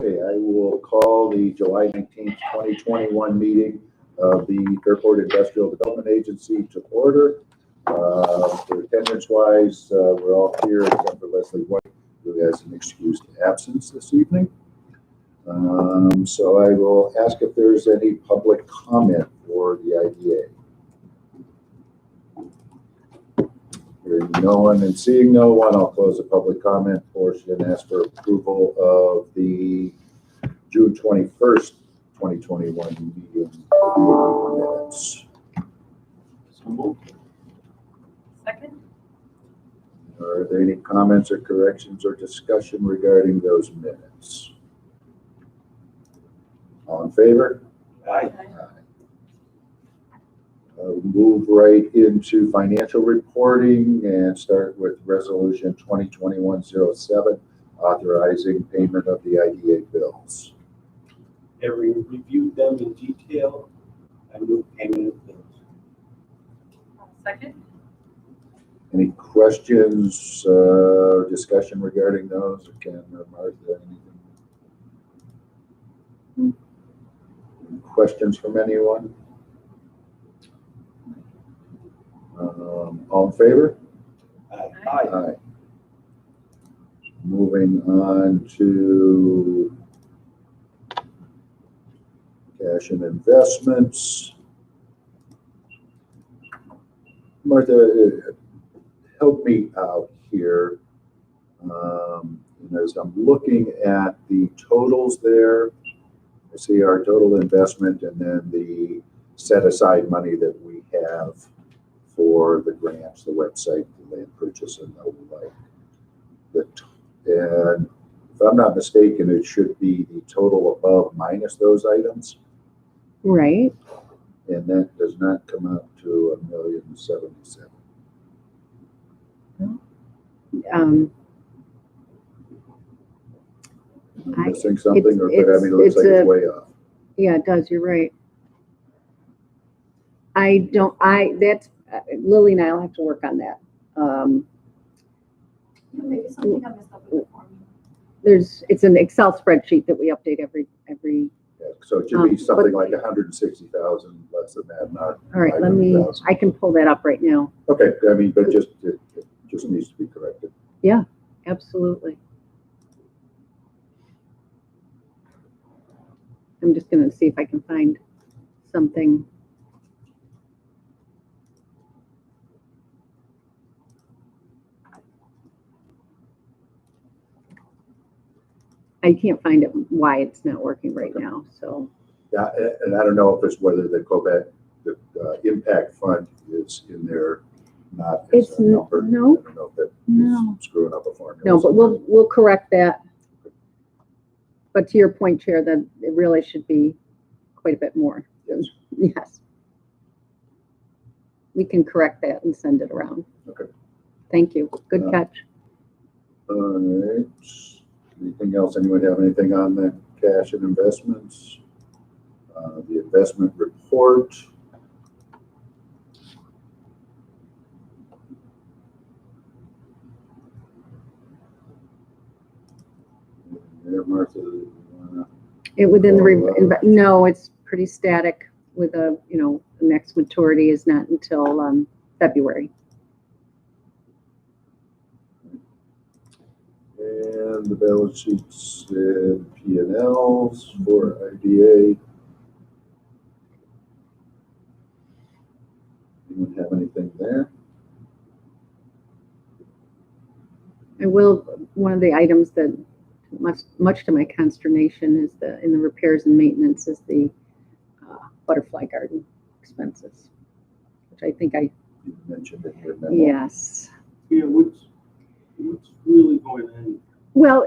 Okay, I will call the July 19th, 2021 meeting of the Fairport Industrial Development Agency to order. For attendance-wise, we're all here except for Leslie White, who has an excused absence this evening. So I will ask if there's any public comment for the IDA. Hearing no one and seeing no one, I'll close the public comment portion and ask for approval of the June 21st, 2021 meeting minutes. Second. Are there any comments or corrections or discussion regarding those minutes? All in favor? Aye. Move right into financial reporting and start with resolution 2021-07, authorizing payment of the IDA bills. Having reviewed them in detail, I move payment of bills. Second. Any questions or discussion regarding those? Or Ken or Martha, anything? Any questions from anyone? All in favor? Aye. Aye. Moving on to cash and investments. Martha, help me out here. As I'm looking at the totals there, I see our total investment and then the set aside money that we have for the grants, the website, the land purchase, and the like. And if I'm not mistaken, it should be the total above minus those items. Right. And that does not come out to $1,077,000. Am I missing something, or it looks like it's way off. Yeah, it does. You're right. That's Lily and I'll have to work on that. Maybe something I messed up with the formula. It's an Excel spreadsheet that we update every. Yeah, so it should be something like 160,000 less than that, not. All right, I can pull that up right now. Okay, but it just needs to be corrected. Yeah, absolutely. I'm just going to see if I can find something. I can't find it why it's not working right now. So yeah, and I don't know if it's whether the impact fund is in there, not as it's a number. no, I don't know if that no, is screwing up a formula. no, but we'll correct that. But to your point, Chair, that it really should be quite a bit more. Yes. Yes. We can correct that and send it around. Okay. Thank you. Good catch. All right. Anything else? Anyone have anything on the cash and investments? The investment report. There, Martha. No, it's pretty static with the next maturity is not until February. And the balance sheets and P&Ls for IDA. Anyone have anything there? One of the items that much to my consternation is in the repairs and maintenance is the butterfly garden expenses, which I think You mentioned in your memo. yes. Yeah, what's really going on? Well,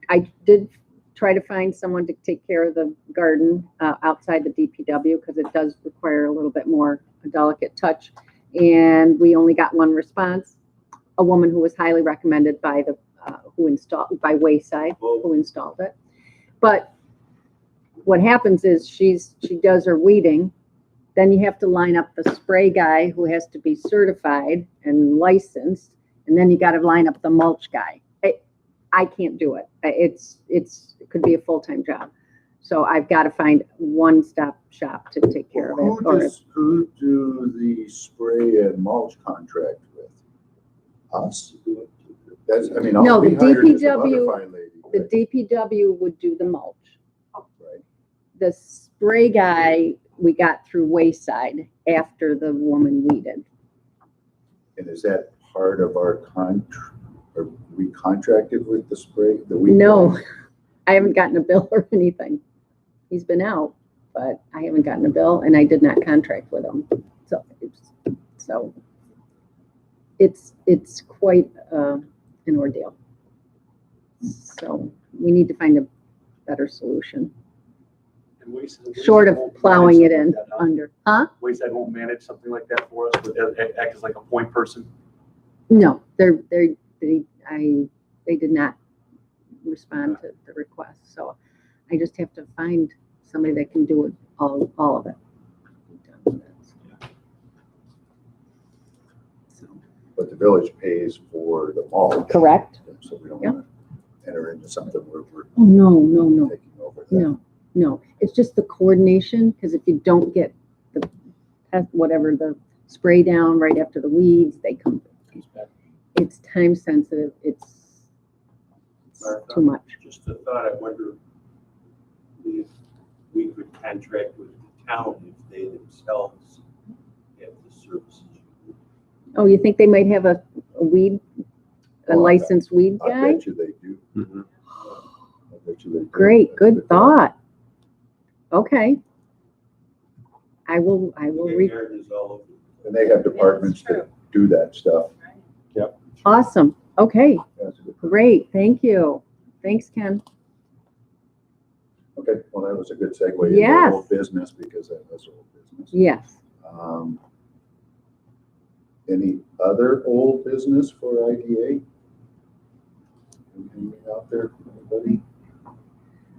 I did try to find someone to take care of the garden outside the DPW because it does require a little bit more a delicate touch. And we only got one response, a woman who was highly recommended by by Wayside, who installed it. But what happens is she does her weeding. Then you have to line up the spray guy who has to be certified and licensed. And then you got to line up the mulch guy. I can't do it. It could be a full-time job. So I've got to find one-stop shop to take care of it. Who do the spray and mulch contract with? Us? That's, I mean, No, all we the hired is the DPW butterfly lady. The DPW would do the mulch. Right. The spray guy, we got through Wayside after the woman weeded. And is that part of our are we contracted with the spray? No, I haven't gotten a bill or anything. He's been out, but I haven't gotten a bill, and I did not contract with him. So it's quite an ordeal. So we need to find a better solution, And Wayside short of won't plowing manage it in something like that, huh? under. Huh? Wayside won't manage something like that for us, but act as like a point person. No, they did not respond to the request. So I just have to find somebody that can do it, all of it. So, But the village pays for the mulch. correct? So we don't Yeah. want to enter into something where we're Oh, no. taking over that. No, it's just the coordination, because if you don't get the spray down right after the weeds, they come. It's time sensitive. It's too much. Just a thought, I wonder if we could contract with the town if they themselves have the services. Oh, you think they might have a Oh, licensed weed I guy? bet you they do. I bet you they do. Great, That's a good thought. Okay. I will reach. Gardens all over. And they have departments that do that stuff. Awesome. Okay, That's a good- great. Thank you. Thanks, Ken. Okay, well, that was a good segue Yes. into old business because that was old business. Yes. Any other old business for IDA? Anything out there, anybody?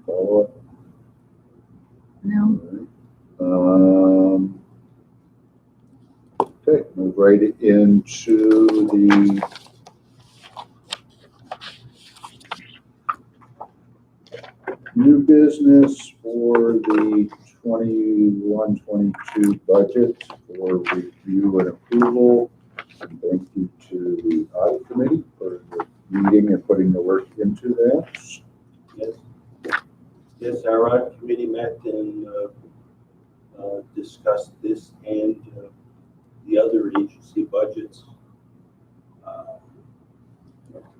Follow up? No. All right. Okay, move right into the new business for the 21-22 budget for review and approval. And thank you to the audit committee for the meeting and putting the work into that. Yes, our audit committee met and discussed this and the other agency budgets. Our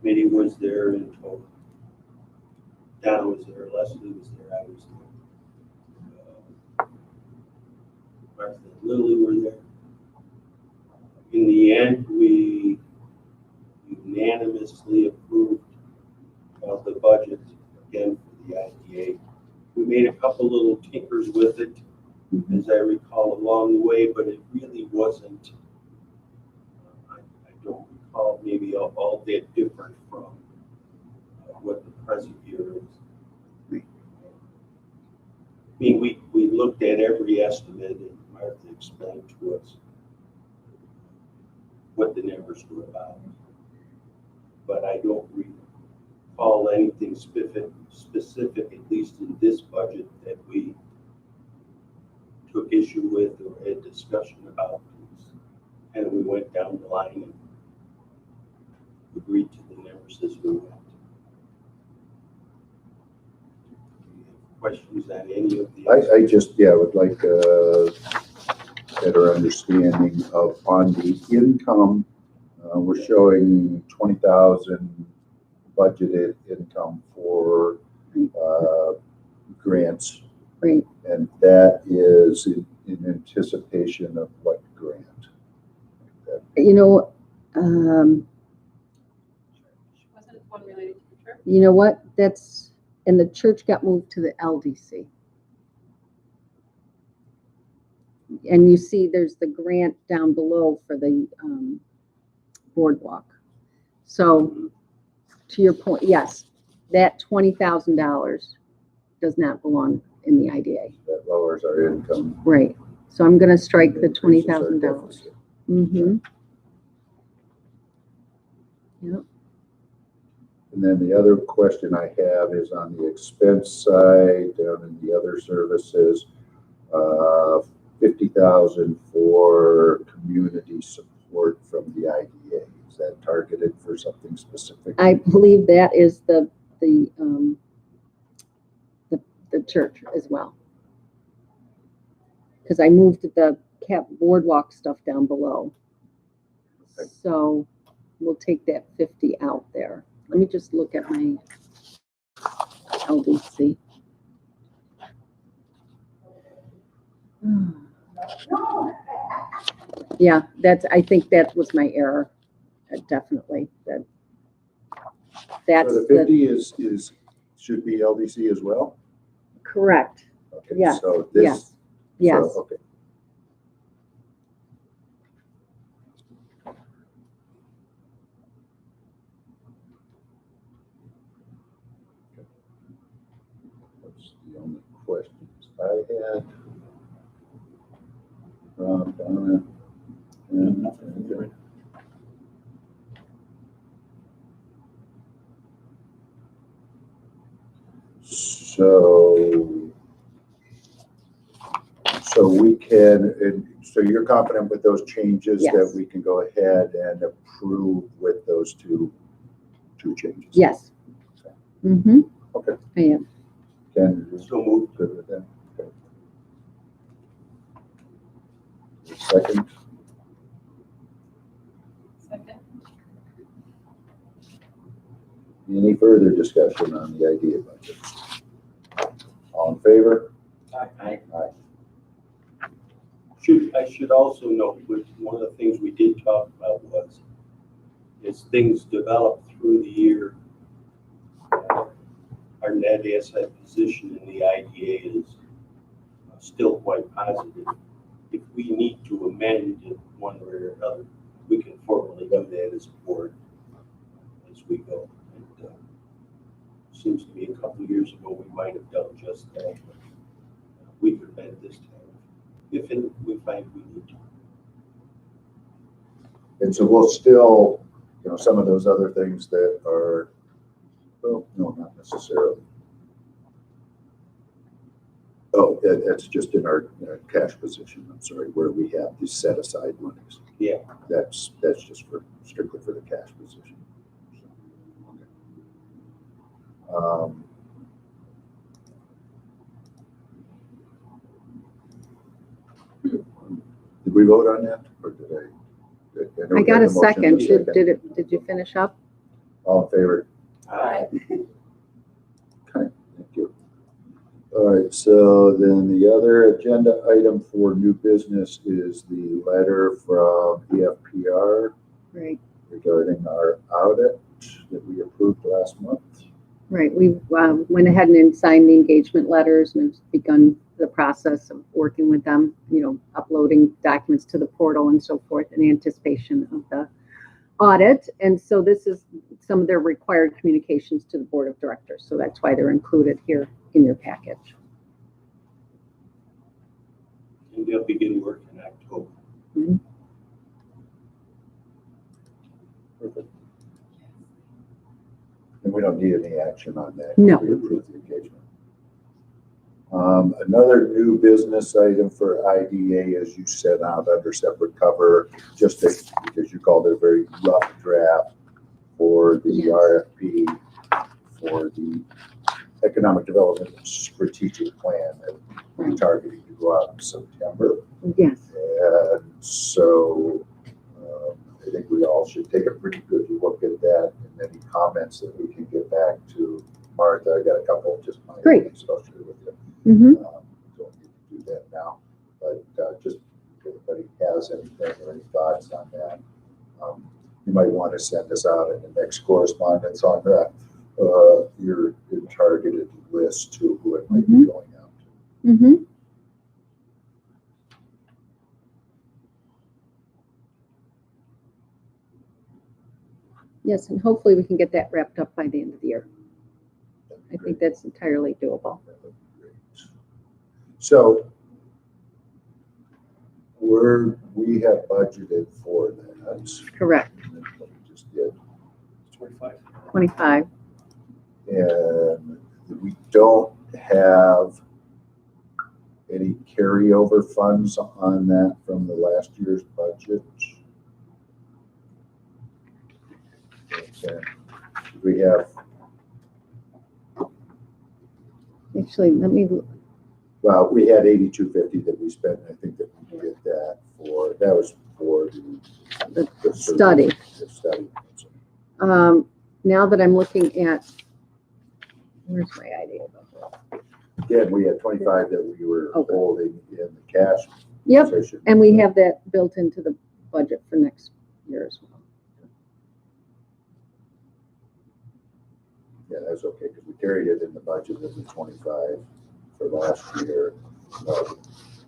committee was there in total. Donna was there, Leslie was there, I was there. Martha and Lily were there. In the end, we unanimously approved of the budget again for the IDA. We made a couple little tinkers with it, as I recall, along the way, but it really wasn't, I don't recall, maybe all that different from what the present year is. I mean, we looked at every estimate and Martha explained to us what the numbers were about. But I don't recall anything specific, at least in this budget, that we took issue with or had discussion about. And we went down the line and agreed to the numbers as we went. Questions on any of these? I just, would like a better understanding of on the income. We're showing 20,000 budgeted income for grants. Great. And that is in anticipation of what grant? You know, Wasn't it one related to the church? you know what? And the church got moved to the LDC. And you see there's the grant down below for the boardwalk. So to your point, yes, that $20,000 does not belong in the IDA. That lowers our income. Right. So I'm going to strike the increases our $20,000. deficit. Mm-hmm. Yep. And then the other question I have is on the expense side, down in the other services, 50,000 for community support from the IDA. Is that targeted for something specific? I believe that is the church as well. Because I moved the boardwalk stuff down below. Okay. So we'll take that 50 out there. Let me just look at my LDC. Yeah, I think that was my error. Definitely. That's So the 50 should be LDC as well? correct. Okay, Yes, so this. yes, yes. So, okay. That's the only questions I had. Donna, and so we can, and so you're confident with those changes that Yes. we can go ahead and approve with those two changes? Yes. Mm-hmm. Okay. I am. Ken, you So moved. good with that? Okay. Second, Second. any further discussion on the idea budget? All in favor? Aye. Aye. I should also note, which one of the things we did talk about was, as things develop through the year, our net asset position in the IDA is still quite positive. If we need to amend it one way or another, we can formally do that as a board as we go. And, seems to me a couple of years ago, we might have done just that. But we could amend this time if we find we need to. And so we'll still, some of those other things that are, well, no, not necessarily. Oh, that's just in our cash position, I'm sorry, where we have these set aside monies. Yeah. That's just strictly for the cash position. Okay. Did we vote on that, or did I? know I we got had a the motion, second. Did you finish up? All in favor? Aye. Okay, thank you. All right, so then the other agenda item for new business is the letter from EFPR Right. regarding our audit that we approved last month. Right. We went ahead and signed the engagement letters and have begun the process of working with them, uploading documents to the portal and so forth in anticipation of the audit. And so this is some of their required communications to the board of directors. So that's why they're included here in your package. And they'll begin work in October. Mhm. Perfect. And we don't need any action on that. No. We approve the engagement. Another new business item for IDA, as you set out under separate cover, just because you called it a very rough draft for the Yes. RFP for the economic development strategic plan that we're targeting to go out in September. Yes. And so I think we all should take a pretty good look at that, and any comments that we can get back to Martha. I got a couple just minor Great. things I'll share with you. Mm-hmm. Don't need to do that now, but just if anybody has anything or any thoughts on that, you might want to send us out in the next correspondence on that, your targeted list to who it might be going out to. Mm-hmm. Yes, and hopefully we can get that wrapped up by the end of the year. I think that's entirely doable. So we have budgeted for that. Correct. What we just did. 25. 25. And we don't have any carryover funds on that from the last year's budget. Okay. We have, Actually, let me, well, we had 8250 that we spent. I think that we did that for, that was for the study. The study. Now that I'm looking at, where's my idea? Again, we had 25 that we were Okay. holding in the cash Yep, position. and we have that built into the budget for next year as well. Yeah, that's okay, because we carried it in the budget as a 25 for last year,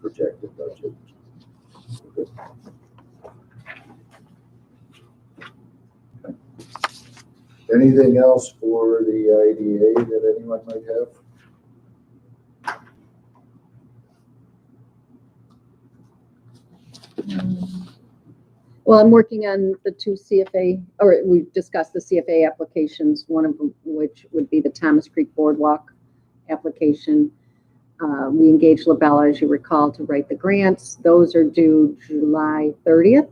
projected budget. Okay. Anything else for the IDA that anyone might have? Well, I'm working on the two CFA, or we've discussed the CFA applications, one of them which would be the Thomas Creek Boardwalk application. We engaged LaBella, as you recall, to write the grants. Those are due July 30th.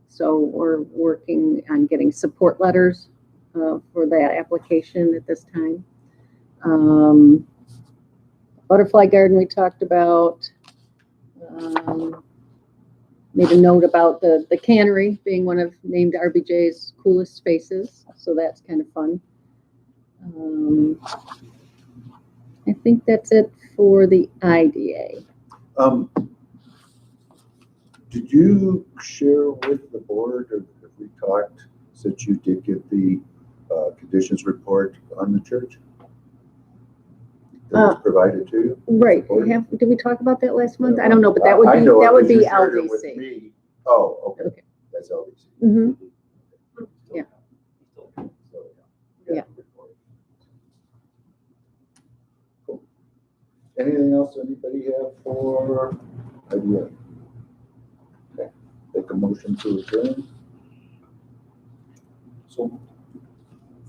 So we're working on getting support letters for that application at this time. Butterfly garden we talked about. Made a note about the cannery being one of named RBJ's coolest spaces, so that's kind of fun. I think that's it for the IDA. Did you share with the board, or have we talked, since you did get the conditions report on the church? That was provided to you? Right, did we talk about that last month? I don't know, but that would I be, know it that would because be you shared it with LVC. me. Oh, okay, Okay. that's LVC. Mm-hmm. So, Yeah. Yeah. Cool. Anything else anybody have for IDA? Okay, take a motion to adjourn. So,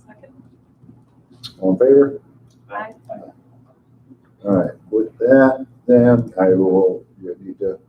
Second. all in favor? Aye. All right, with that, then I will, you need to